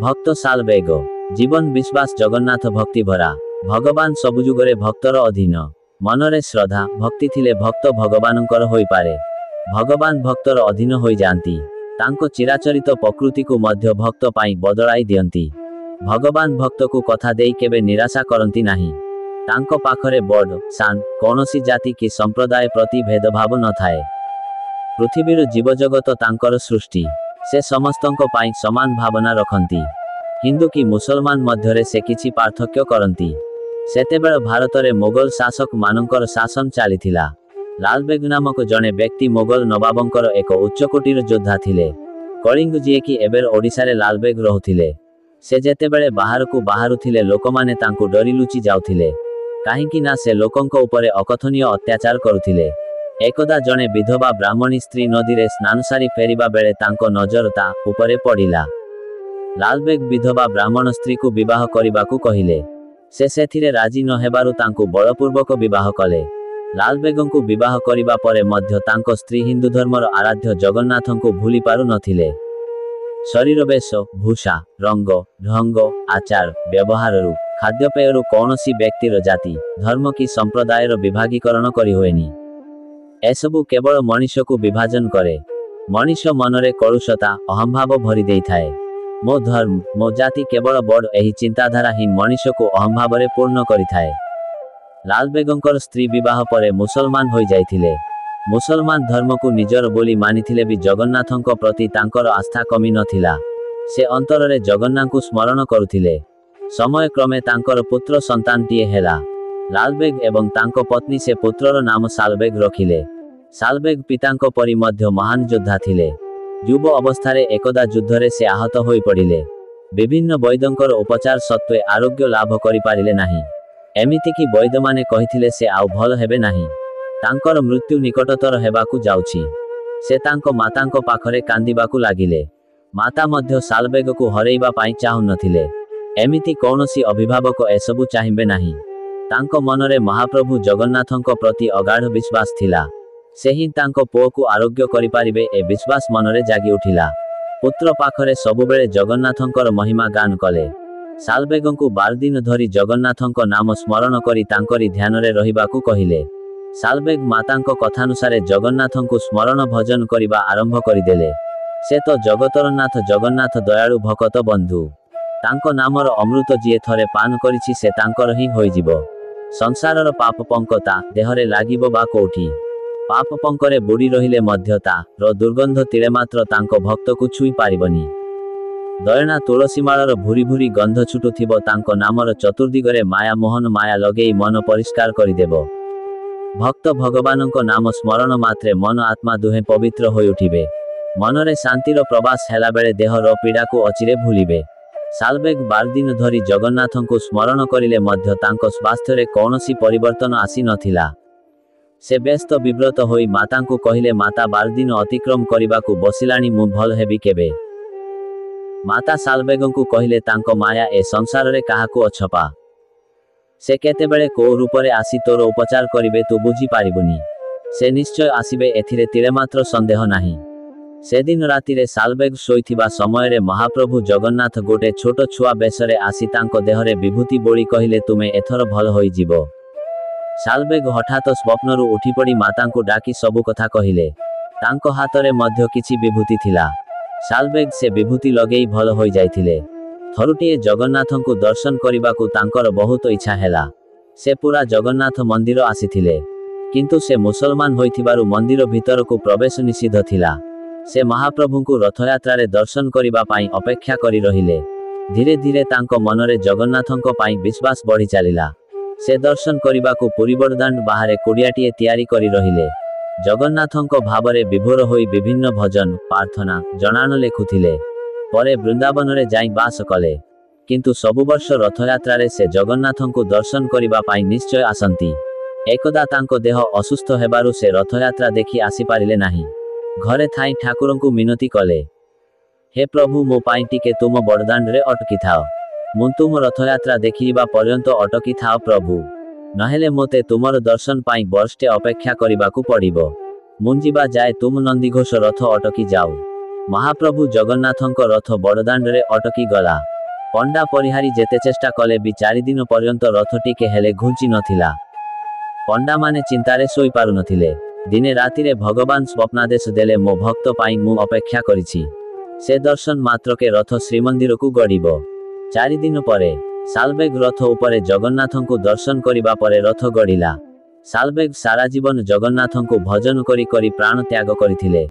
ভক্ত সালবেগ জীবন বিশ্বাস জগন্নাথ ভক্তি ভরা ভগবান সবু যুগরে ভক্তর অধীন মনরে শ্রদ্ধা ভক্তি থিলে ভক্ত ভগবানଙ୍କର ହୋଇପାରେ ଭଗବାନ ଭକ୍ତର ଅଧୀନ ହୋଇଯାଆନ୍ତି ତାଙ୍କ ଚିରାଚରିତ ପ୍ରକୃତିକୁ ମଧ୍ୟ ଭକ୍ତ ପାଇଁ ବଦଳାଇ ଦିଅନ୍ତି ଭଗବାନ ଭକ୍ତକୁ କଥା ଦେଇ କେବେ ନିରାଶା କରନ୍ତି ନାହିଁ ତାଙ୍କ ପାଖରେ ବଡ଼ ସାନ କୌଣସି ଜାତି କି ସମ୍ପ୍ରଦାୟ ପ୍ରତି ଭେଦଭାବ ନଥାଏ ପୃଥିବୀର ଜୀବଜଗତ ତାଙ୍କର ସୃଷ୍ଟି ସେ ସମସ୍ତଙ୍କ ପାଇଁ ସମାନ ଭାବନା ରଖନ୍ତି ହିନ୍ଦୁ କି ମୁସଲମାନ ମଧ୍ୟରେ ସେ କିଛି ପାର୍ଥକ୍ୟ କରନ୍ତି ସେତେବେଳେ ଭାରତରେ ମୋଗଲ ଶାସକ ମାନଙ୍କର ଶାସନ ଚାଲିଥିଲା ଲାଲବେଗ ନାମକ ଜଣେ ବ୍ୟକ୍ତି ମୋଗଲ ନବାବଙ୍କର ଏକ ଉଚ୍ଚକୋଟୀର ଯୋଦ୍ଧା ଥିଲେ କଳିଙ୍ଗ ଯିଏକି ଏବେ ଓଡ଼ିଶାରେ ଲାଲବେଗ ରହୁଥିଲେ ସେ ଯେତେବେଳେ ବାହାରୁଥିଲେ ଲୋକମାନେ ତାଙ୍କୁ ଡରି ଲୁଚି ଯାଉଥିଲେ କାହିଁକି ନା ସେ ଲୋକଙ୍କ ଉପରେ ଅକଥନୀୟ ଅତ୍ୟାଚାର କରୁଥିଲେ ଏକଦା ଜଣେ ବିଧବା ବ୍ରାହ୍ମଣୀ ସ୍ତ୍ରୀ ନଦୀରେ ସ୍ନାନ ସାରି ଫେରିବା ବେଳେ ତାଙ୍କ ନଜର ତା ଉପରେ ପଡ଼ିଲା ଲାଲବେଗ ବିଧବା ବ୍ରାହ୍ମଣ ସ୍ତ୍ରୀକୁ ବିବାହ କରିବାକୁ କହିଲେ ସେ ସେଥିରେ ରାଜି ନ ହେବାରୁ ତାଙ୍କୁ ବଳପୂର୍ବକ ବିବାହ କଲେ ଲାଲବେଗଙ୍କୁ ବିବାହ କରିବା ପରେ ମଧ୍ୟ ତାଙ୍କ ସ୍ତ୍ରୀ ହିନ୍ଦୁ ଧର୍ମର ଆରାଧ୍ୟ ଜଗନ୍ନାଥଙ୍କୁ ଭୁଲି ପାରୁ ନଥିଲେ ଶରୀର ବେଶ ଭୂଷା ରଙ୍ଗ ଢଙ୍ଗ ଆଚାର ବ୍ୟବହାରରୁ ଖାଦ୍ୟପେୟରୁ କୌଣସି ବ୍ୟକ୍ତିର ଜାତି ଧର୍ମ କି ସମ୍ପ୍ରଦାୟର ବିଭାଗୀକରଣ କରିହୁଏନି ଏସବୁ କେବଳ ମଣିଷକୁ ବିଭାଜନ କରେ ମଣିଷ ମନରେ କଳୁଷତା ଅହଂଭାବ ଭରି ଦେଇଥାଏ ମୋ ଧର୍ମ ମୋ ଜାତି କେବଳ ବଡ଼ ଏହି ଚିନ୍ତାଧାରା ହିଁ ମଣିଷକୁ ଅହଂଭାବରେ ପୂର୍ଣ୍ଣ କରିଥାଏ ଲାଲବେଗଙ୍କର ସ୍ତ୍ରୀ ବିବାହ ପରେ ମୁସଲମାନ ହୋଇଯାଇଥିଲେ ମୁସଲମାନ ଧର୍ମକୁ ନିଜର ବୋଲି ମାନିଥିଲେ ବି ଜଗନ୍ନାଥଙ୍କ ପ୍ରତି ତାଙ୍କର ଆସ୍ଥା କମି ନଥିଲା ସେ ଅନ୍ତରରେ ଜଗନ୍ନାଥଙ୍କୁ ସ୍ମରଣ କରୁଥିଲେ ସମୟ କ୍ରମେ ତାଙ୍କର ପୁତ୍ର ସନ୍ତାନଟିଏ ହେଲା ଲାଲବେଗ ଏବଂ ତାଙ୍କ ପତ୍ନୀ ସେ ପୁତ୍ରର ନାମ ସାଲବେଗ ରଖିଲେ ସାଲବେଗ ପିତାଙ୍କ ପରି ମଧ୍ୟ ମହାନ ଯୋଦ୍ଧା ଥିଲେ ଯୁବ ଅବସ୍ଥାରେ ଏକଦା ଯୁଦ୍ଧରେ ସେ ଆହତ ହୋଇପଡ଼ିଲେ ବିଭିନ୍ନ ବୈଦ୍ୟଙ୍କର ଉପଚାର ସତ୍ତ୍ୱେ ଆରୋଗ୍ୟ ଲାଭ କରିପାରିଲେ ନାହିଁ ଏମିତିକି ବୈଦ୍ୟମାନେ କହିଥିଲେ ସେ ଆଉ ଭଲ ହେବେ ନାହିଁ ତାଙ୍କର ମୃତ୍ୟୁ ନିକଟତର ହେବାକୁ ଯାଉଛି ସେ ତାଙ୍କ ମାତାଙ୍କ ପାଖରେ କାନ୍ଦିବାକୁ ଲାଗିଲେ ମାତା ମଧ୍ୟ ସାଲବେଗକୁ ହରେଇବା ପାଇଁ ଚାହୁଁନଥିଲେ ଏମିତି କୌଣସି ଅଭିଭାବକ ଏସବୁ ଚାହିଁବେ ନାହିଁ ତାଙ୍କ ମନରେ ମହାପ୍ରଭୁ ଜଗନ୍ନାଥଙ୍କ ପ୍ରତି ଅଗାଢ଼ ବିଶ୍ୱାସ ଥିଲା ସେ ହିଁ ତାଙ୍କ ପୁଅକୁ ଆରୋଗ୍ୟ କରିପାରିବେ ଏ ବିଶ୍ୱାସ ମନରେ ଜାଗି ଉଠିଲା ପୁତ୍ର ପାଖରେ ସବୁବେଳେ ଜଗନ୍ନାଥଙ୍କର ମହିମା ଗାନ କଲେ ସାଲବେଗଙ୍କୁ 12 ଦିନ ଧରି ଜଗନ୍ନାଥଙ୍କ ନାମ ସ୍ମରଣ କରି ତାଙ୍କରି ଧ୍ୟାନରେ ରହିବାକୁ କହିଲେ ସାଲବେଗ ମାତାଙ୍କ କଥାନୁସାରେ ଜଗନ୍ନାଥଙ୍କୁ ସ୍ମରଣ ଭଜନ କରିବା ଆରମ୍ଭ କରିଦେଲେ ସେ ତ ଜଗତର ନାଥ ଜଗନ୍ନାଥ ଦୟାଳୁ ଭକତ ବନ୍ଧୁ ତାଙ୍କ ନାମର ଅମୃତ ଯିଏ ଥରେ ପାନ କରିଛି ସେ ତାଙ୍କର ହିଁ ହୋଇଯିବ ସଂସାରର ପାପ ପଙ୍କତା ଦେହରେ ଲାଗିବ ବା କୋଉଠି ପାପ ପଙ୍କରେ ବୁଡ଼ି ରହିଲେ ମଧ୍ୟ ତାର ଦୁର୍ଗନ୍ଧ ତିଳେ ମାତ୍ର ତାଙ୍କ ଭକ୍ତକୁ ଛୁଇଁ ପାରିବନି ଦୟଣା ତୁଳସୀମାଳର ଭୁରି ଭୁରି ଗନ୍ଧ ଛୁଟୁଥିବ ତାଙ୍କ ନାମର ଚତୁର୍ଦିଗରେ ମାୟା ମୋହନ ମାୟା ଲଗେଇ ମନ ପରିଷ୍କାର କରିଦେବ ଭକ୍ତ ଭଗବାନଙ୍କ ନାମ ସ୍ମରଣ ମାତ୍ରେ ମନ ଆତ୍ମା ଦୁହେଁ ପବିତ୍ର ହୋଇଉଠିବେ ମନରେ ଶାନ୍ତିର ପ୍ରବାସ ହେଲାବେଳେ ଦେହର ପୀଡ଼ାକୁ ଅଚିରେ ଭୁଲିବେ ସାଲବେଗ 12 ଦିନ ଧରି ଜଗନ୍ନାଥଙ୍କୁ ସ୍ମରଣ କରିଲେ ମଧ୍ୟ ତାଙ୍କ ସ୍ୱାସ୍ଥ୍ୟରେ କୌଣସି ପରିବର୍ତ୍ତନ ଆସି ନଥିଲା ସେ ବ୍ୟସ୍ତ ବିବ୍ରତ ହୋଇ ମାତାଙ୍କୁ କହିଲେ ମାତା 12 ଦିନ ଅତିକ୍ରମ କରିବାକୁ ବସିଲାଣି ମୁଁ ଭଲ ହେବି କେବେ ମାତା ସାଲବେଗଙ୍କୁ କହିଲେ ତାଙ୍କ ମାୟା ଏ ସଂସାରରେ କାହାକୁ ଅଛପା ସେ କେତେବେଳେ କୋଉ ରୂପରେ ଆସି ତୋର ଉପଚାର କରିବେ ତୁ ବୁଝିପାରିବୁନି ସେ ନିଶ୍ଚୟ ଆସିବେ ଏଥିରେ ତିଳେ ମାତ୍ର ସନ୍ଦେହ ନାହିଁ ସେଦିନ ରାତିରେ ସାଲବେଗ ଶୋଇଥିବା ସମୟରେ ମହାପ୍ରଭୁ ଜଗନ୍ନାଥ ଗୋଟେ ଛୋଟ ଛୁଆ ବେଶରେ ଆସି ତାଙ୍କ ଦେହରେ ବିଭୂତି ବୋଳି କହିଲେ ତୁମେ ଏଥର ଭଲ ହୋଇଯିବ ସାଲବେଗ ହଠାତ୍ ସ୍ୱପ୍ନରୁ ଉଠିପଡ଼ି ମାତାଙ୍କୁ ଡାକି ସବୁ କଥା କହିଲେ ତାଙ୍କ ହାତରେ ମଧ୍ୟ କିଛି ବିଭୂତି ଥିଲା ସାଲବେଗ ସେ ବିଭୂତି ଲଗେଇ ଭଲ ହୋଇଯାଇଥିଲେ ଥରୁଟିଏ ଜଗନ୍ନାଥଙ୍କୁ ଦର୍ଶନ କରିବାକୁ ତାଙ୍କର ବହୁତ ଇଚ୍ଛା ହେଲା ସେ ପୁରା ଜଗନ୍ନାଥ ମନ୍ଦିର ଆସିଥିଲେ କିନ୍ତୁ ସେ ମୁସଲମାନ ହୋଇଥିବାରୁ ମନ୍ଦିର ଭିତରକୁ ପ୍ରବେଶ ନିଷିଦ୍ଧ ଥିଲା ସେ ମହାପ୍ରଭୁଙ୍କୁ ରଥଯାତ୍ରାରେ ଦର୍ଶନ କରିବା ପାଇଁ ଅପେକ୍ଷା କରି ରହିଲେ ଧୀରେ ଧୀରେ ତାଙ୍କ ମନରେ ଜଗନ୍ନାଥଙ୍କ ପାଇଁ ବିଶ୍ୱାସ ବଢ଼ି ଚାଲିଲା ସେ ଦର୍ଶନ କରିବାକୁ ପୁରୀ ବଡ଼ଦାଣ୍ଡ ବାହାରେ କୁଡ଼ିଆଟିଏ ତିଆରି କରି ରହିଲେ ଜଗନ୍ନାଥଙ୍କ ଭାବରେ ବିଭୋର ହୋଇ ବିଭିନ୍ନ ଭଜନ ପ୍ରାର୍ଥନା ଜଣାଣ ଲେଖୁଥିଲେ ପରେ ବୃନ୍ଦାବନରେ ଯାଇ ବାସ କଲେ କିନ୍ତୁ ସବୁ ବର୍ଷ ରଥଯାତ୍ରାରେ ସେ ଜଗନ୍ନାଥଙ୍କୁ ଦର୍ଶନ କରିବା ପାଇଁ ନିଶ୍ଚୟ ଆସନ୍ତି ଏକଦା ତାଙ୍କ ଦେହ ଅସୁସ୍ଥ ହେବାରୁ ସେ ରଥଯାତ୍ରା ଦେଖି ଆସିପାରିଲେ ନାହିଁ ଘରେ ଥାଇ ଠାକୁରଙ୍କୁ ମିନତି କଲେ ହେ ପ୍ରଭୁ ମୋ ପାଇଁ ଟିକେ ତୁମ ବଡ଼ଦାଣ୍ଡରେ ଅଟକିଥାଅ ମୁଁ ତୁମ ରଥଯାତ୍ରା ଦେଖିବା ପର୍ଯ୍ୟନ୍ତ ଅଟକିଥାଅ ପ୍ରଭୁ ନହେଲେ ମୋତେ ତୁମର ଦର୍ଶନ ପାଇଁ ବର୍ଷଟେ ଅପେକ୍ଷା କରିବାକୁ ପଡ଼ିବ ମୁଁ ଯିବା ଯାଏ ତୁମ ନନ୍ଦିଘୋଷ ରଥ ଅଟକି ଯାଉ ମହାପ୍ରଭୁ ଜଗନ୍ନାଥଙ୍କ ରଥ ବଡ଼ଦାଣ୍ଡରେ ଅଟକି ଗଲା। ପଣ୍ଡା ପରିହାରୀ ଯେତେ ଚେଷ୍ଟା କଲେ ବି 4 ଦିନ ପର୍ଯ୍ୟନ୍ତ ରଥ ଟିକେ ହେଲେ ଘୁଞ୍ଚି ନଥିଲା। ପଣ୍ଡାମାନେ ଚିନ୍ତାରେ ଶୋଇପାରୁନଥିଲେ। ଦିନେ ରାତିରେ ଭଗବାନ ସ୍ୱପ୍ନାଦେଶ ଦେଲେ, ମୋ ଭକ୍ତ ପାଇଁ ମୁଁ ଅପେକ୍ଷା କରିଛି। ସେ ଦର୍ଶନ ମାତ୍ରକେ ରଥ ଶ୍ରୀମନ୍ଦିରକୁ ଗଡ଼ିବ। 4 ଦିନ ପରେ ଶାଲବେଗ ରଥ ଉପରେ ଜଗନ୍ନାଥଙ୍କୁ ଦର୍ଶନ କରିବା ପରେ ରଥ ଗଡ଼ିଲା। ଶାଲବେଗ ସାରା ଜୀବନ ଜଗନ୍ନାଥଙ୍କୁ ଭଜନ କରି କରି ପ୍ରାଣ ତ୍ୟାଗ କରିଥିଲେ।